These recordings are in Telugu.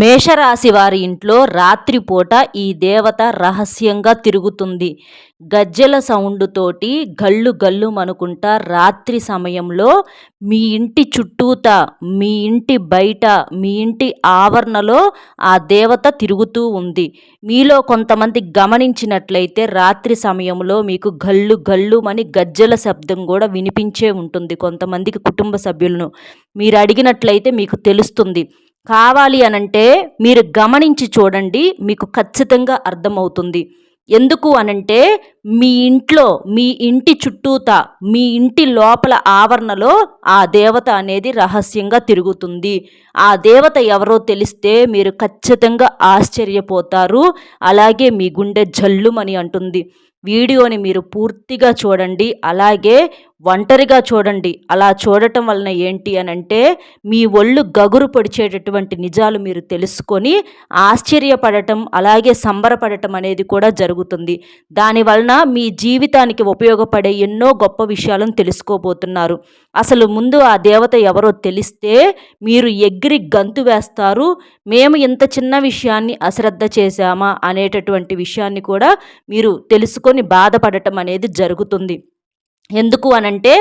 మేషరాశి వారి ఇంట్లో రాత్రిపూట ఈ దేవత రహస్యంగా తిరుగుతుంది. గజ్జెల సౌండ్ తోటి గల్లు గల్లుమనుకుంటా రాత్రి సమయంలో మీ ఇంటి చుట్టూతా, మీ ఇంటి బయట, మీ ఇంటి ఆవరణలో ఆ దేవత తిరుగుతూ ఉంది. మీలో కొంతమంది గమనించినట్లయితే రాత్రి సమయంలో మీకు గల్లు గల్లుమని గజ్జెల శబ్దం కూడా వినిపించే ఉంటుంది. కొంతమందికి కుటుంబ సభ్యులను మీరు అడిగినట్లయితే మీకు తెలుస్తుంది. కావాలి అనంటే మీరు గమనించి చూడండి, మీకు ఖచ్చితంగా అర్థమవుతుంది. ఎందుకు అనంటే మీ ఇంట్లో, మీ ఇంటి చుట్టూతా, మీ ఇంటి లోపల ఆవరణలో ఆ దేవత అనేది రహస్యంగా తిరుగుతుంది. ఆ దేవత ఎవరో తెలిస్తే మీరు ఖచ్చితంగా ఆశ్చర్యపోతారు. అలాగే మీ గుండె జల్లుమని అంటుంది. వీడియోని మీరు పూర్తిగా చూడండి, అలాగే ఒంటరిగా చూడండి. అలా చూడటం వలన ఏంటి అనంటే మీ ఒళ్ళు గగురు పొడిచేటటువంటి నిజాలు మీరు తెలుసుకొని ఆశ్చర్యపడటం, అలాగే సంబరపడటం అనేది కూడా జరుగుతుంది. దానివలన మీ జీవితానికి ఉపయోగపడే ఎన్నో గొప్ప విషయాలను తెలుసుకోబోతున్నారు. అసలు ముందు ఆ దేవత ఎవరో తెలిస్తే మీరు ఎగిరి గంతు వేస్తారు. మేము ఇంత చిన్న విషయాన్ని అశ్రద్ధ చేశామా అనేటటువంటి విషయాన్ని కూడా మీరు తెలుసుకొని బాధపడటం అనేది జరుగుతుంది. ఎందుకు అనంటే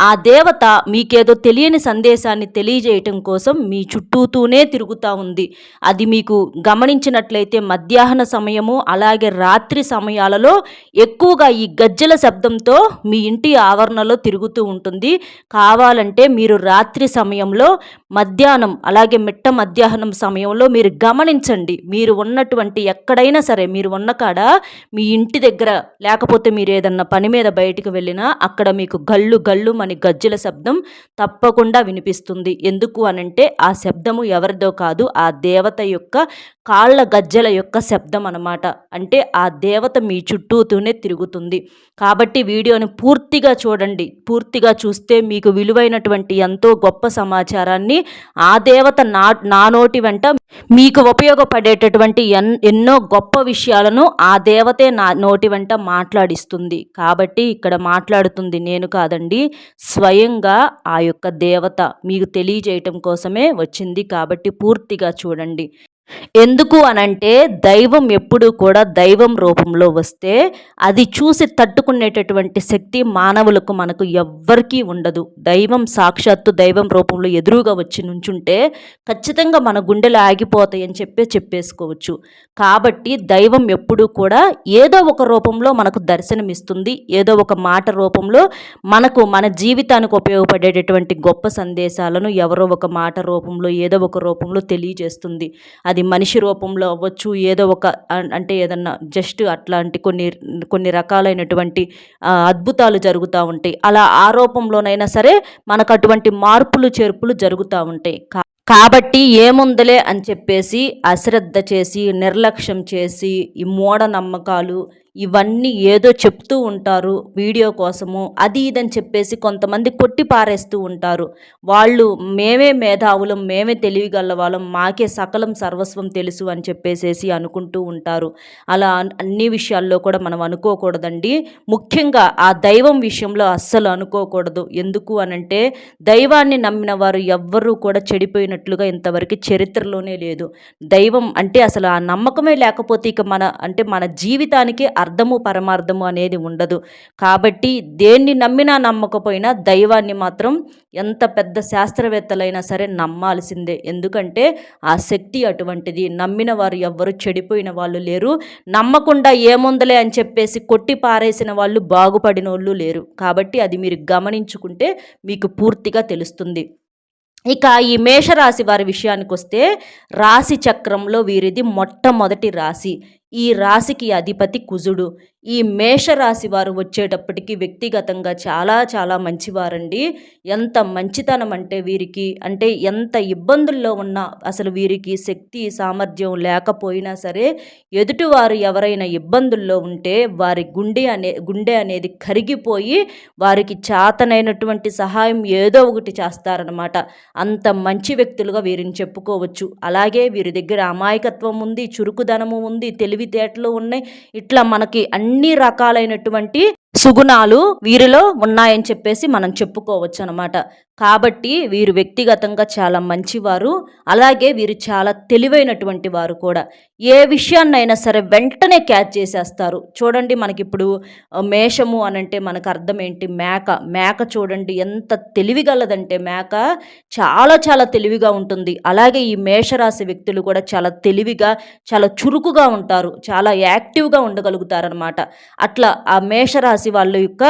ఆ దేవత మీకేదో తెలియని సందేశాన్ని తెలియజేయటం కోసం మీ చుట్టూతూనే తిరుగుతూ ఉంది. అది మీకు గమనించినట్లయితే మధ్యాహ్న సమయము, అలాగే రాత్రి సమయాలలో ఎక్కువగా ఈ గజ్జెల శబ్దంతో మీ ఇంటి ఆవరణలో తిరుగుతూ ఉంటుంది. కావాలంటే మీరు రాత్రి సమయంలో, మధ్యాహ్నం, అలాగే మిట్ట మధ్యాహ్నం సమయంలో మీరు గమనించండి. మీరు ఉన్నటువంటి ఎక్కడైనా సరే, మీరు ఉన్న కాడ, మీ ఇంటి దగ్గర, లేకపోతే మీరు ఏదన్నా పని మీద బయటికి వెళ్ళినా అక్కడ మీకు గల్లు గల్లు అని గజ్జెల శబ్దం తప్పకుండా వినిపిస్తుంది. ఎందుకు అనంటే ఆ శబ్దము ఎవరిదో కాదు, ఆ దేవత యొక్క కాళ్ళ గజ్జెల యొక్క శబ్దం అన్నమాట. అంటే ఆ దేవత మీ చుట్టూతూనే తిరుగుతుంది. కాబట్టి వీడియోని పూర్తిగా చూడండి. పూర్తిగా చూస్తే మీకు విలువైనటువంటి ఎంతో గొప్ప సమాచారాన్ని ఆ దేవత నా నోటి వెంట మీకు ఉపయోగపడేటటువంటి ఎన్నో గొప్ప విషయాలను ఆ దేవతే నా నోటి వెంట మాట్లాడిస్తుంది. కాబట్టి ఇక్కడ మాట్లాడుతుంది నేను కాదండి, స్వయంగా ఆ యొక్క దేవత మీకు తెలియజేయటం కోసమే వచ్చింది. కాబట్టి పూర్తిగా చూడండి. ఎందుకు అనంటే దైవం ఎప్పుడూ కూడా దైవం రూపంలో వస్తే అది చూసి తట్టుకునేటటువంటి శక్తి మానవులకు, మనకు ఎవ్వరికీ ఉండదు. దైవం సాక్షాత్తు దైవం రూపంలో ఎదురుగా వచ్చి నుంచుంటే ఖచ్చితంగా మన గుండెలు ఆగిపోతాయని చెప్పేసుకోవచ్చు. కాబట్టి దైవం ఎప్పుడూ కూడా ఏదో ఒక రూపంలో మనకు దర్శనమిస్తుంది. ఏదో ఒక మాట రూపంలో మనకు, మన జీవితానికి ఉపయోగపడేటటువంటి గొప్ప సందేశాలను ఎవరో ఒక మాట రూపంలో, ఏదో ఒక రూపంలో తెలియజేస్తుంది. అది మనిషి రూపంలో అవ్వచ్చు, ఏదో ఒక అంటే ఏదన్నా జస్ట్ అట్లాంటి కొన్ని రకాలైనటువంటి అద్భుతాలు జరుగుతూ ఉంటాయి. అలా ఆ రూపంలోనైనా సరే మనకు అటువంటి మార్పులు చేర్పులు జరుగుతూ ఉంటాయి. కాబట్టి ఏముందలే అని చెప్పేసి అశ్రద్ధ చేసి, నిర్లక్ష్యం చేసి, ఈ మూఢనమ్మకాలు ఇవన్నీ ఏదో చెప్తూ ఉంటారు వీడియో కోసము, అది ఇదని చెప్పేసి కొంతమంది కొట్టి పారేస్తూ ఉంటారు. వాళ్ళు మేమే మేధావులం, మేమే తెలివిగల వాళ్ళం, మాకే సకలం సర్వస్వం తెలుసు అని చెప్పేసేసి అనుకుంటూ ఉంటారు. అలా అన్ని విషయాల్లో కూడా మనం అనుకోకూడదండి. ముఖ్యంగా ఆ దైవం విషయంలో అస్సలు అనుకోకూడదు. ఎందుకు అనంటే దైవాన్ని నమ్మిన వారు ఎవ్వరూ కూడా చెడిపోయినట్లుగా ఇంతవరకు చరిత్రలోనే లేదు. దైవం అంటే అసలు ఆ నమ్మకమే లేకపోతే ఇక మన జీవితానికి అర్థము పరమార్థము అనేది ఉండదు. కాబట్టి దేన్ని నమ్మినా నమ్మకపోయినా దైవాన్ని మాత్రం ఎంత పెద్ద శాస్త్రవేత్తలైనా సరే నమ్మాల్సిందే. ఎందుకంటే ఆ శక్తి అటువంటిది. నమ్మిన వారు ఎవ్వరు చెడిపోయిన వాళ్ళు లేరు. నమ్మకుండా ఏముందలే అని చెప్పేసి కొట్టి పారేసిన వాళ్ళు బాగుపడిన వాళ్ళు లేరు. కాబట్టి అది మీరు గమనించుకుంటే మీకు పూర్తిగా తెలుస్తుంది. ఇక ఈ మేషరాశి వారి విషయానికి వస్తే రాశి చక్రంలో వీరిది మొట్టమొదటి రాశి. ఈ రాశికి అధిపతి కుజుడు. ఈ మేషరాశి వారు వచ్చేటప్పటికి వ్యక్తిగతంగా చాలా చాలా మంచివారండి. ఎంత మంచితనం అంటే వీరికి, అంటే ఎంత ఇబ్బందుల్లో ఉన్నా, అసలు వీరికి శక్తి సామర్థ్యం లేకపోయినా సరే ఎదుటివారు ఎవరైనా ఇబ్బందుల్లో ఉంటే వారి గుండె అనేది కరిగిపోయి వారికి చేతనైనటువంటి సహాయం ఏదో ఒకటి చేస్తారనమాట. అంత మంచి వ్యక్తులుగా వీరిని చెప్పుకోవచ్చు. అలాగే వీరి దగ్గర అమాయకత్వం ఉంది, చురుకుదనము ఉంది, తెలివితేటలు ఉన్నాయి. ఇట్లా మనకి అన్ని రకాలైనటువంటి సుగుణాలు వీరిలో ఉన్నాయని చెప్పేసి మనం చెప్పుకోవచ్చు అనమాట. కాబట్టి వీరు వ్యక్తిగతంగా చాలా మంచివారు. అలాగే వీరు చాలా తెలివైనటువంటి వారు కూడా. ఏ విషయాన్నైనా సరే వెంటనే క్యాచ్ చేసేస్తారు. చూడండి మనకిప్పుడు మేషము అనంటే మనకు అర్థం ఏంటి? మేక. మేక చూడండి ఎంత తెలివిగలదంటే మేక చాలా చాలా తెలివిగా ఉంటుంది. అలాగే ఈ మేషరాశి వ్యక్తులు కూడా చాలా తెలివిగా, చాలా చురుకుగా ఉంటారు. చాలా యాక్టివ్‌గా ఉండగలుగుతారనమాట. అట్లా ఆ మేషరాశి వాళ్ళ యొక్క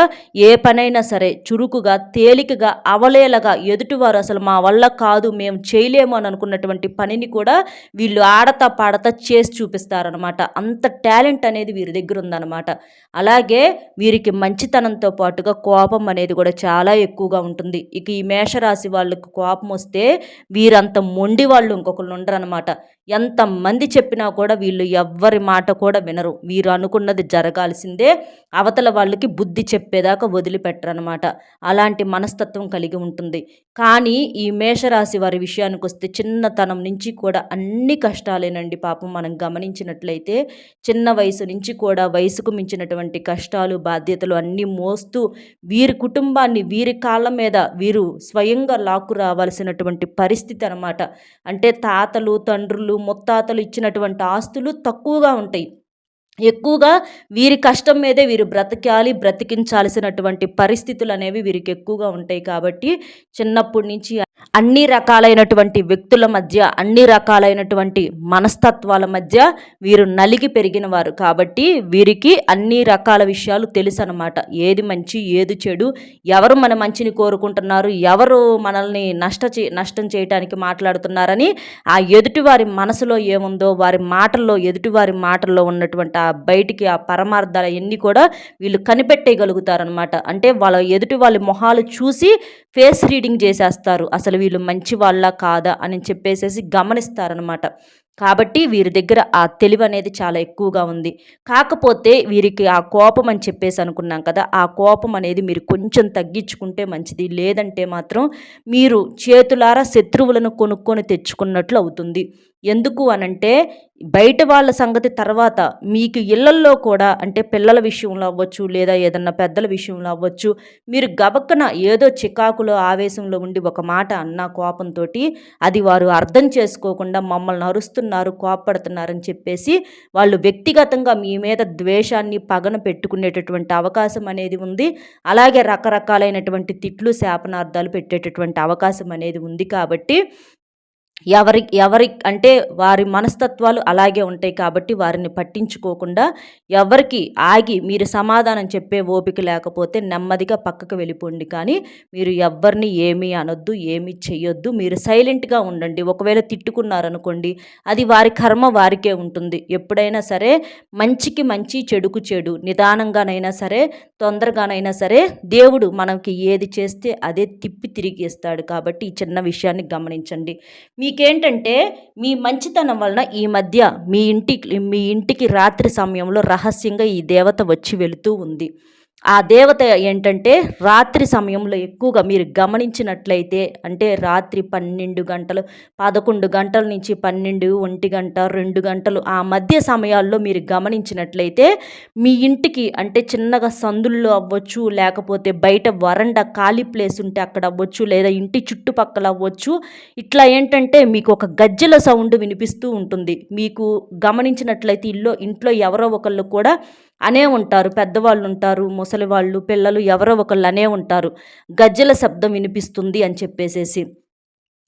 ఏ పనైనా సరే చురుకుగా, తేలికగా, అవలీలగా ఎదుటివారు అసలు మా వల్ల కాదు, మేము చేయలేము అని అనుకున్నటువంటి పనిని కూడా వీళ్ళు ఆడతా పాడతా చేసి చూపిస్తారనమాట. అంత టాలెంట్ అనేది వీరి దగ్గర ఉందన్నమాట. అలాగే వీరికి మంచితనంతో పాటుగా కోపం అనేది కూడా చాలా ఎక్కువగా ఉంటుంది. ఇక ఈ మేషరాశి వాళ్ళకి కోపం వస్తే వీరంత మొండి వాళ్ళు ఇంకొకళ్ళు ఉండరనమాట. ఎంతమంది చెప్పినా కూడా వీళ్ళు ఎవ్వరి మాట కూడా వినరు. వీరు అనుకున్నది జరగాల్సిందే, అవతల వాళ్ళకి బుద్ధి చెప్పేదాకా వదిలిపెట్టరనమాట. అలాంటి మనస్తత్వం కలిగి ఉంటుంది. కానీ ఈ మేషరాశి వారి విషయానికి వస్తే చిన్నతనం నుంచి కూడా అన్ని కష్టాలేనండి. పాపం మనం గమనించినట్లయితే చిన్న వయసు నుంచి కూడా వయసుకు మించినటువంటి కష్టాలు, బాధ్యతలు అన్నీ మోస్తూ వీరి కుటుంబాన్ని వీరి కాళ్ళ మీద వీరు స్వయంగా లాక్కు రావాల్సినటువంటి పరిస్థితి అనమాట. అంటే తాతలు, తండ్రులు, ముత్తాతలు ఇచ్చినటువంటి ఆస్తులు తక్కువగా ఉంటాయి. ఎక్కువగా వీరి కష్టం మీదే వీరు బ్రతకాలి, బ్రతికించాల్సినటువంటి పరిస్థితులు అనేవి వీరికి ఎక్కువగా ఉంటాయి. కాబట్టి చిన్నప్పటి నుంచి అన్ని రకాలైనటువంటి వ్యక్తుల మధ్య, అన్ని రకాలైనటువంటి మనస్తత్వాల మధ్య వీరు నలిగి పెరిగిన వారు. కాబట్టి వీరికి అన్ని రకాల విషయాలు తెలుసు అనమాట. ఏది మంచి, ఏది చెడు, ఎవరు మన మంచిని కోరుకుంటున్నారు, ఎవరు మనల్ని నష్టం చేయటానికి మాట్లాడుతున్నారని ఆ ఎదుటివారి మనసులో ఏముందో, వారి మాటల్లో, ఎదుటివారి మాటల్లో ఉన్నటువంటి ఆ బయటికి ఆ పరమార్థాలు అన్నీ కూడా వీళ్ళు కనిపెట్టేయగలుగుతారనమాట. అంటే వాళ్ళ ఎదుటి వాళ్ళ మొహాలు చూసి ఫేస్ రీడింగ్ చేసేస్తారు. అసలు వీళ్ళు మంచి వాళ్ళ కాదా అని చెప్పేసేసి గమనిస్తారనమాట. కాబట్టి వీరి దగ్గర ఆ తెలివి అనేది చాలా ఎక్కువగా ఉంది. కాకపోతే వీరికి ఆ కోపం అని చెప్పేసి అనుకున్నాం కదా, ఆ కోపం అనేది మీరు కొంచెం తగ్గించుకుంటే మంచిది. లేదంటే మాత్రం మీరు చేతులారా శత్రువులను కొనుక్కొని తెచ్చుకున్నట్లు అవుతుంది. ఎందుకు అనంటే బయట వాళ్ళ సంగతి తర్వాత మీకు ఇళ్లల్లో కూడా, అంటే పిల్లల విషయంలో అవ్వచ్చు, లేదా ఏదన్నా పెద్దల విషయంలో అవ్వచ్చు, మీరు గబక్కన ఏదో చికాకులో ఆవేశంలో ఉండి ఒక మాట అన్న కోపంతో అది వారు అర్థం చేసుకోకుండా మమ్మల్ని అరుస్తున్నారు, కోపడుతున్నారని చెప్పేసి వాళ్ళు వ్యక్తిగతంగా మీ మీద ద్వేషాన్ని, పగను పెట్టుకునేటటువంటి అవకాశం అనేది ఉంది. అలాగే రకరకాలైనటువంటి తిట్లు, శాపనార్థాలు పెట్టేటటువంటి అవకాశం అనేది ఉంది. కాబట్టి ఎవరి అంటే వారి మనస్తత్వాలు అలాగే ఉంటాయి. కాబట్టి వారిని పట్టించుకోకుండా ఎవరికి ఆగి మీరు సమాధానం చెప్పే ఓపిక లేకపోతే నెమ్మదిగా పక్కకు వెళ్ళిపోండి. కానీ మీరు ఎవ్వరిని ఏమీ అనొద్దు, ఏమీ చెయ్యొద్దు. మీరు సైలెంట్గా ఉండండి. ఒకవేళ తిట్టుకున్నారనుకోండి, అది వారి కర్మ వారికే ఉంటుంది. ఎప్పుడైనా సరే మంచికి మంచి, చెడుకు చెడు, నిదానంగానైనా సరే, తొందరగానైనా సరే దేవుడు మనకి ఏది చేస్తే అదే తిప్పి తిరిగి ఇస్తాడు. కాబట్టి ఈ చిన్న విషయాన్ని గమనించండి. మీకేంటంటే మీ మంచితనం వలన ఈ మధ్య మీ ఇంటికి రాత్రి సమయంలో రహస్యంగా ఈ దేవత వచ్చి వెళుతూ ఉంది. ఆ దేవత ఏంటంటే రాత్రి సమయంలో ఎక్కువగా మీరు గమనించినట్లయితే, అంటే రాత్రి 12 గంటలు, 11 గంటల నుంచి 12, 1 గంట, 2 గంటలు ఆ మధ్య సమయాల్లో మీరు గమనించినట్లయితే మీ ఇంటికి, అంటే చిన్నగా సందుల్లో అవ్వచ్చు, లేకపోతే బయట వరండా ఖాళీ ప్లేస్ ఉంటే అక్కడ అవ్వచ్చు, లేదా ఇంటి చుట్టుపక్కల అవ్వచ్చు, ఇట్లా ఏంటంటే మీకు ఒక గజ్జెల సౌండ్ వినిపిస్తూ ఉంటుంది. మీకు గమనించినట్లయితే ఇంట్లో ఎవరో ఒకళ్ళు కూడా అనే ఉంటారు. పెద్దవాళ్ళు ఉంటారు, ముసలి వాళ్ళు, పిల్లలు ఎవరో ఒకళ్ళు అనే ఉంటారు, గజ్జెల శబ్దం వినిపిస్తుంది అని చెప్పేసేసి.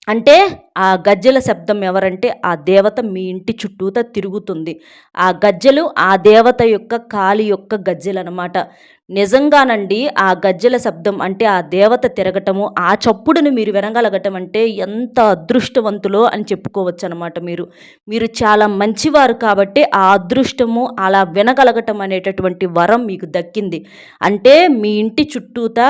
అంటే ఆ గజ్జెల శబ్దం ఎవరంటే ఆ దేవత మీ ఇంటి చుట్టూతా తిరుగుతుంది. ఆ గజ్జెలు ఆ దేవత యొక్క కాలి యొక్క గజ్జెలనమాట. నిజంగానండి ఆ గజ్జెల శబ్దం అంటే ఆ దేవత తిరగటము, ఆ చప్పుడును మీరు వినగలగటం అంటే ఎంత అదృష్టవంతులో అని చెప్పుకోవచ్చు అనమాట. మీరు చాలా మంచివారు కాబట్టి ఆ అదృష్టము అలా వినగలగటం అనేటటువంటి వరం మీకు దక్కింది. అంటే మీ ఇంటి చుట్టూతా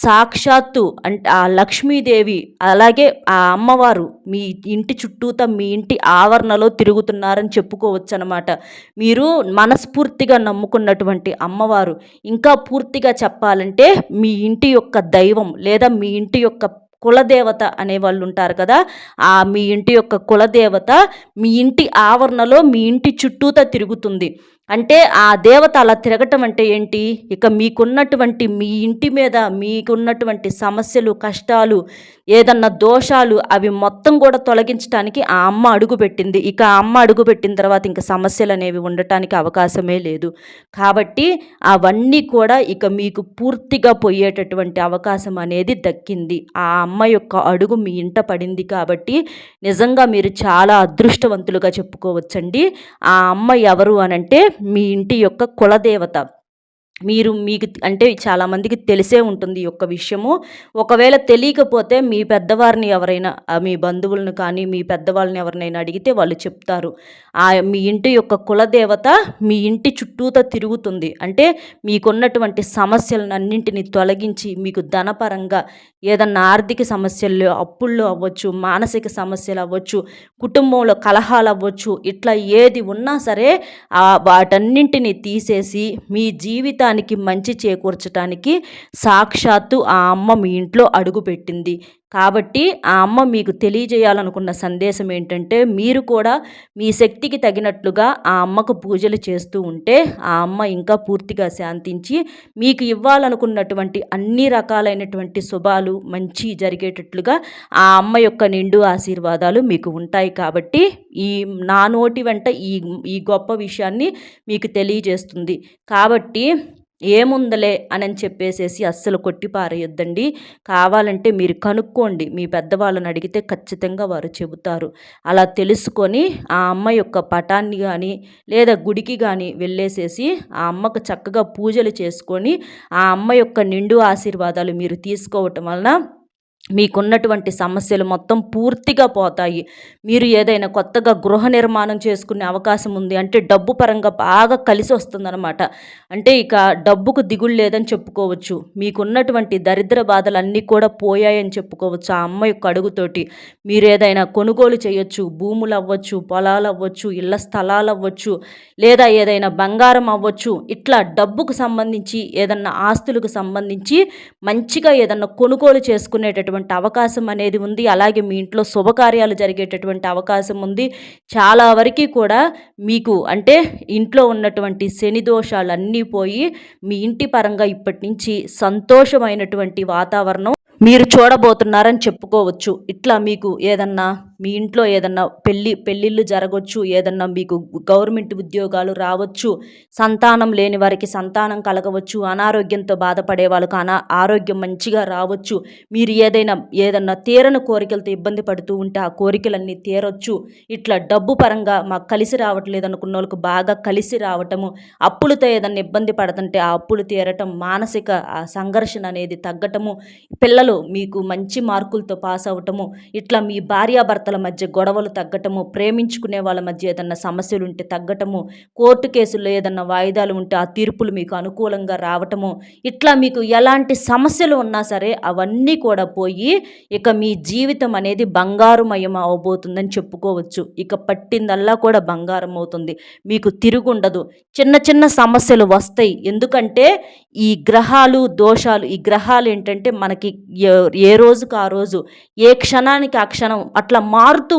సాక్షాత్తు అంటే ఆ లక్ష్మీదేవి, అలాగే ఆ అమ్మవారు మీ ఇంటి చుట్టూతా మీ ఇంటి ఆవరణలో తిరుగుతున్నారని చెప్పుకోవచ్చు అనమాట. మీరు మనస్ఫూర్తిగా నమ్ముకున్నటువంటి అమ్మవారు, ఇంకా పూర్తిగా చెప్పాలంటే మీ ఇంటి యొక్క దైవం, లేదా మీ ఇంటి యొక్క కులదేవత అనేవాళ్ళు ఉంటారు కదా, ఆ మీ ఇంటి యొక్క కులదేవత మీ ఇంటి ఆవరణలో మీ ఇంటి చుట్టూతా తిరుగుతుంది. అంటే ఆ దేవత అలా తిరగటం అంటే ఏంటి? ఇక మీకున్నటువంటి మీ ఇంటి మీద మీకున్నటువంటి సమస్యలు, కష్టాలు, ఏదన్నా దోషాలు అవి మొత్తం కూడా తొలగించటానికి ఆ అమ్మ అడుగుపెట్టింది. ఇక ఆ అమ్మ అడుగుపెట్టిన తర్వాత ఇంక సమస్యలనేవి ఉండటానికి అవకాశమే లేదు. కాబట్టి అవన్నీ కూడా ఇక మీకు పూర్తిగా పోయేటటువంటి అవకాశం అనేది దక్కింది. ఆ అమ్మ యొక్క అడుగు మీ ఇంట పడింది కాబట్టి నిజంగా మీరు చాలా అదృష్టవంతులుగా చెప్పుకోవచ్చండి. ఆ అమ్మ ఎవరు అనంటే మీ ఇంటి యొక్క కులదేవత. మీకు అంటే చాలామందికి తెలిసే ఉంటుంది ఈ యొక్క విషయము. ఒకవేళ తెలియకపోతే మీ పెద్దవారిని ఎవరైనా మీ బంధువులను కానీ, మీ పెద్దవాళ్ళని ఎవరినైనా అడిగితే వాళ్ళు చెప్తారు. మీ ఇంటి యొక్క కులదేవత మీ ఇంటి చుట్టూతా తిరుగుతుంది. అంటే మీకున్నటువంటి సమస్యలనన్నింటిని తొలగించి మీకు ధనపరంగా ఏదన్నా ఆర్థిక సమస్యల్లో, అప్పుల్లో అవ్వచ్చు, మానసిక సమస్యలు అవ్వచ్చు, కుటుంబంలో కలహాలు అవ్వచ్చు, ఇట్లా ఏది ఉన్నా సరే వాటన్నింటిని తీసేసి మీ జీవితానికి మంచి చేకూర్చటానికి సాక్షాత్తు ఆ అమ్మ మీ ఇంట్లో అడుగుపెట్టింది. కాబట్టి ఆ అమ్మ మీకు తెలియజేయాలనుకున్న సందేశం ఏంటంటే, మీరు కూడా మీ శక్తికి తగినట్లుగా ఆ అమ్మకు పూజలు చేస్తూ ఉంటే ఆ అమ్మ ఇంకా పూర్తిగా శాంతించి మీకు ఇవ్వాలనుకున్నటువంటి అన్ని రకాలైనటువంటి శుభాలు మంచి జరిగేటట్లుగా ఆ అమ్మ యొక్క నిండు ఆశీర్వాదాలు మీకు ఉంటాయి. కాబట్టి నా నోటి వెంట ఈ ఈ గొప్ప విషయాన్ని మీకు తెలియజేస్తుంది. కాబట్టి ఏముందలే అని చెప్పేసేసి అస్సలు కొట్టిపారేయొద్దండి. కావాలంటే మీరు కనుక్కోండి. మీ పెద్దవాళ్ళని అడిగితే ఖచ్చితంగా వారు చెబుతారు. అలా తెలుసుకొని ఆ అమ్మ యొక్క పటాన్ని కానీ లేదా గుడికి కానీ వెళ్ళేసేసి ఆ అమ్మకు చక్కగా పూజలు చేసుకొని ఆ అమ్మ యొక్క నిండు ఆశీర్వాదాలు మీరు తీసుకోవటం వలన మీకున్నటువంటి సమస్యలు మొత్తం పూర్తిగా పోతాయి. మీరు ఏదైనా కొత్తగా గృహ నిర్మాణం చేసుకునే అవకాశం ఉంది అంటే డబ్బు పరంగా బాగా కలిసి వస్తుందన్నమాట. అంటే ఇక డబ్బుకు దిగులు లేదని చెప్పుకోవచ్చు. మీకున్నటువంటి దరిద్ర బాధలన్నీ కూడా పోయాయని చెప్పుకోవచ్చు. ఆ అమ్మ యొక్క అడుగుతోటి మీరు ఏదైనా కొనుగోలు చేయొచ్చు. భూములు అవ్వచ్చు, పొలాలు అవ్వచ్చు, ఇళ్ల స్థలాలు అవ్వచ్చు, లేదా ఏదైనా బంగారం అవ్వచ్చు. ఇట్లా డబ్బుకు సంబంధించి ఏదన్నా ఆస్తులకు సంబంధించి మంచిగా ఏదన్నా కొనుగోలు చేసుకునేటటువంటి అవకాశం అనేది ఉంది. అలాగే మీ ఇంట్లో శుభకార్యాలు జరిగేటటువంటి అవకాశం ఉంది. చాలా వరకు కూడా మీకు అంటే ఇంట్లో ఉన్నటువంటి శని దోషాలన్నీ పోయి మీ ఇంటి పరంగా ఇప్పటి నుంచి సంతోషమైనటువంటి వాతావరణం మీరు చూడబోతున్నారని చెప్పుకోవచ్చు. ఇట్లా మీకు ఏదన్నా మీ ఇంట్లో ఏదన్నా పెళ్ళిళ్ళు జరగవచ్చు, ఏదన్నా మీకు గవర్నమెంట్ ఉద్యోగాలు రావచ్చు, సంతానం లేని వారికి సంతానం కలగవచ్చు, అనారోగ్యంతో బాధపడే వాళ్ళకు ఆరోగ్యం మంచిగా రావచ్చు, మీరు ఏదన్నా తీరని కోరికలతో ఇబ్బంది పడుతూ ఉంటే ఆ కోరికలన్నీ తీరొచ్చు. ఇట్లా డబ్బు పరంగా మాకు కలిసి రావట్లేదు అనుకున్న వాళ్ళకు బాగా కలిసి రావటము, అప్పులతో ఏదన్నా ఇబ్బంది పడుతుంటే ఆ అప్పులు తీరటం, మానసిక సంఘర్షణ అనేది తగ్గటము, పిల్లలు మీకు మంచి మార్కులతో పాస్ అవ్వటము, ఇట్లా మీ భార్యాభర్తల మధ్య గొడవలు తగ్గటము, ప్రేమించుకునే వాళ్ళ మధ్య ఏదన్నా సమస్యలు ఉంటే తగ్గటము, కోర్టు కేసుల్లో ఏదన్నా వాయిదాలు ఉంటే ఆ తీర్పులు మీకు అనుకూలంగా రావటము, ఇట్లా మీకు ఎలాంటి సమస్యలు ఉన్నా సరే అవన్నీ కూడా పోయి ఇక మీ జీవితం అనేది బంగారుమయం అవబోతుందని చెప్పుకోవచ్చు. ఇక పట్టిందల్లా కూడా బంగారం అవుతుంది. మీకు తిరుగుండదు. చిన్న చిన్న సమస్యలు వస్తాయి. ఎందుకంటే ఈ గ్రహాలు దోషాలు, ఈ గ్రహాలు ఏంటంటే మనకి ఏ రోజుకు ఆ రోజు, ఏ క్షణానికి ఆ క్షణం అట్లా మారుతూ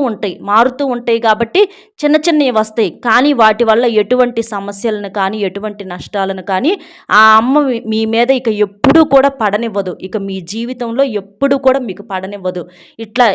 ఉంటాయి కాబట్టి చిన్న చిన్నవి వస్తాయి. కానీ వాటి వల్ల ఎటువంటి సమస్యలను కానీ ఎటువంటి నష్టాలను కానీ ఆ అమ్మ మీ మీద ఇక ఎప్పుడూ కూడా పడనివ్వదు. ఇక మీ జీవితంలో ఎప్పుడు కూడా మీకు పడనివ్వదు. ఇట్లా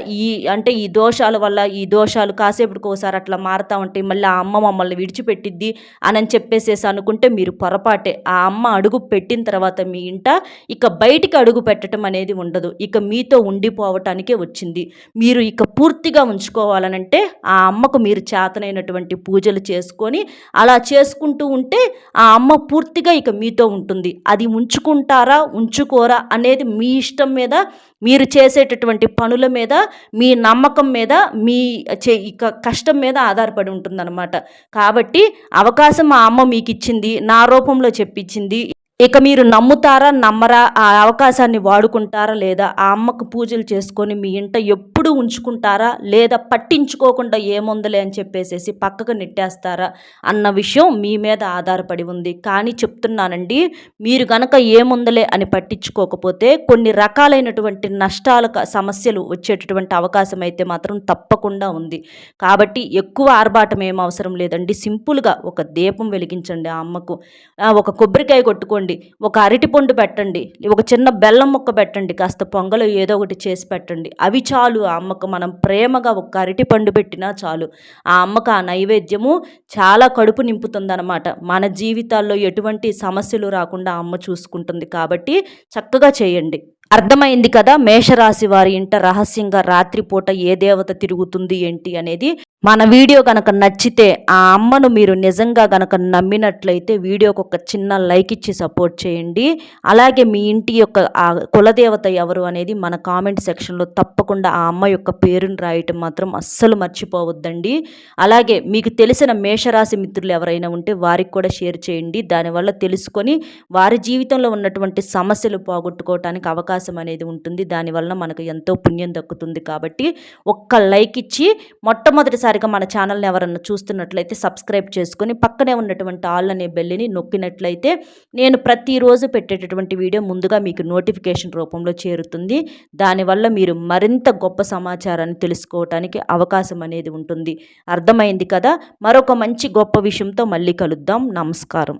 ఈ దోషాల వల్ల ఈ దోషాలు కాసేపటికి ఒకసారి అట్లా మారుతూ ఉంటాయి, మళ్ళీ ఆ అమ్మ మమ్మల్ని విడిచిపెట్టిద్ది అని చెప్పేసేసి అనుకుంటే మీరు పొరపాటే. ఆ అమ్మ అడుగు పెట్టిన తర్వాత మీ ఇంట ఇక బయటికి అడుగు పెట్టడం అనేది ఉండదు. ఇక మీతో ఉండిపోవటానికే వచ్చింది. మీరు ఇక పూర్తిగా ఉంచుకోవాలనంటే ఆ అమ్మకు మీరు చేతనైనటువంటి పూజలు చేసుకొని అలా చేసుకుంటూ ఉంటే ఆ అమ్మ పూర్తిగా ఇక మీతో ఉంటుంది. అది ఉంచుకుంటారా ఉంచుకోరా అనేది మీ ఇష్టం మీద, మీరు చేసేటటువంటి పనుల మీద, మీ నమ్మకం మీద, మీ ఇక కష్టం మీద ఆధారపడి ఉంటుందన్నమాట. కాబట్టి అవకాశం ఆ అమ్మ మీకు ఇచ్చింది, నా రూపంలో చెప్పించింది. ఇక మీరు నమ్ముతారా? నమ్మరా? ఆ అవకాశాన్ని వాడుకుంటారా లేదా? ఆ అమ్మకు పూజలు చేసుకొని మీ ఇంట ఎప్పుడూ ఉంచుకుంటారా? లేదా పట్టించుకోకుండా ఏముందిలే అని చెప్పేసేసి పక్కకు నెట్టేస్తారా? అన్న విషయం మీ మీద ఆధారపడి ఉంది. కానీ చెప్తున్నానండి, మీరు గనక ఏముందిలే అని పట్టించుకోకపోతే కొన్ని రకాలైనటువంటి నష్టాలు సమస్యలు వచ్చేటటువంటి అవకాశం అయితే మాత్రం తప్పకుండా ఉంది. కాబట్టి ఎక్కువ ఆర్భాటం ఏం అవసరం లేదండి. సింపుల్‌గా ఒక దీపం వెలిగించండి ఆ అమ్మకు. ఒక కొబ్బరికాయ కొట్టుకోండి. ఒక అరటిపండు పెట్టండి, ఒక చిన్న బెల్లం ముక్క పెట్టండి, కాస్త పొంగలో ఏదో ఒకటి చేసి పెట్టండి. అవి చాలు. ఆ అమ్మకు మనం ప్రేమగా ఒక అరటిపండు పెట్టినా చాలు. ఆ అమ్మకు ఆ నైవేద్యము చాలా కడుపు నింపుతుందన్నమాట. మన జీవితాల్లో ఎటువంటి సమస్యలు రాకుండా ఆ అమ్మ చూసుకుంటుంది. కాబట్టి చక్కగా చేయండి. అర్థమైంది కదా! మేషరాశి వారి ఇంట రహస్యంగా రాత్రిపూట ఏ దేవత తిరుగుతుంది ఏంటి అనేది. మన వీడియో గనక నచ్చితే, ఆ అమ్మను మీరు నిజంగా గనక నమ్మినట్లయితే వీడియోకి ఒక చిన్న లైక్ ఇచ్చి సపోర్ట్ చేయండి. అలాగే మీ ఇంటి యొక్క ఆ కులదేవత ఎవరు అనేది మన కామెంట్ సెక్షన్లో తప్పకుండా ఆ అమ్మ యొక్క పేరును రాయటం మాత్రం అస్సలు మర్చిపోవద్దండి. అలాగే మీకు తెలిసిన మేషరాశి మిత్రులు ఎవరైనా ఉంటే వారికి కూడా షేర్ చేయండి. దానివల్ల తెలుసుకొని వారి జీవితంలో ఉన్నటువంటి సమస్యలు పోగొట్టుకోవటానికి అవకాశం అనేది ఉంటుంది. దానివల్ల మనకు ఎంతో పుణ్యం దక్కుతుంది. కాబట్టి ఒక్క లైక్ ఇచ్చి మొట్టమొదటిసారిగా మన ఛానల్ని ఎవరన్నా చూస్తున్నట్లయితే సబ్స్క్రైబ్ చేసుకొని పక్కనే ఉన్నటువంటి ఆల్ అనే బెల్లిని నొక్కినట్లయితే నేను ప్రతిరోజు పెట్టేటటువంటి వీడియో ముందుగా మీకు నోటిఫికేషన్ రూపంలో చేరుతుంది. దానివల్ల మీరు మరింత గొప్ప సమాచారాన్ని తెలుసుకోవటానికి అవకాశం అనేది ఉంటుంది. అర్థమైంది కదా! మరొక మంచి గొప్ప విషయంతో మళ్ళీ కలుద్దాం. నమస్కారం.